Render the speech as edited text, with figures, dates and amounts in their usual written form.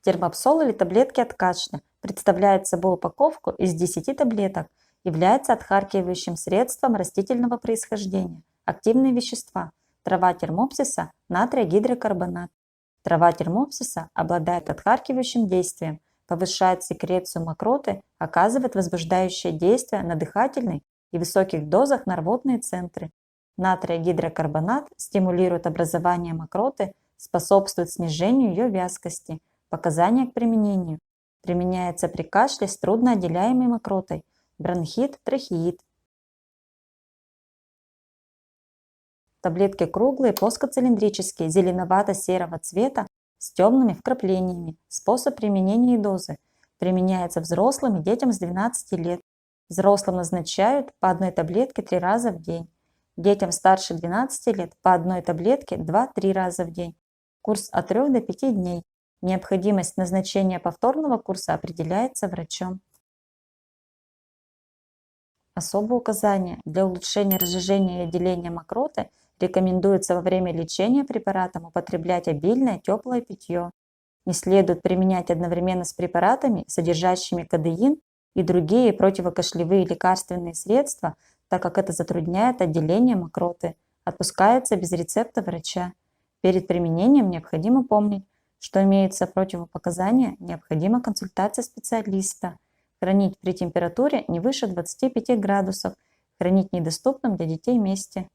Термопсол или таблетки от кашля представляет собой упаковку из 10 таблеток, является отхаркивающим средством растительного происхождения. Активные вещества. Трава термопсиса, натрия гидрокарбонат. Трава термопсиса обладает отхаркивающим действием, повышает секрецию мокроты, оказывает возбуждающее действие на дыхательный и высоких дозах на рвотные центры. Натрия гидрокарбонат стимулирует образование мокроты, способствует снижению ее вязкости. Показания к применению. Применяется при кашле с трудноотделяемой мокротой, бронхит, трахеит. Таблетки круглые, плоскоцилиндрические, зеленовато-серого цвета с темными вкраплениями. Способ применения и дозы. Применяется взрослым и детям с 12 лет. Взрослым назначают по одной таблетке 3 раза в день. Детям старше 12 лет по одной таблетке 2-3 раза в день. Курс от 3 до 5 дней. Необходимость назначения повторного курса определяется врачом. Особые указания. Для улучшения разжижения и отделения мокроты рекомендуется во время лечения препаратом употреблять обильное теплое питье. Не следует применять одновременно с препаратами, содержащими кадеин и другие противокашлевые лекарственные средства, так как это затрудняет отделение мокроты. Отпускается без рецепта врача. Перед применением необходимо помнить, что имеются противопоказания, необходима консультация специалиста. Хранить при температуре не выше 25 градусов. Хранить в недоступном для детей месте.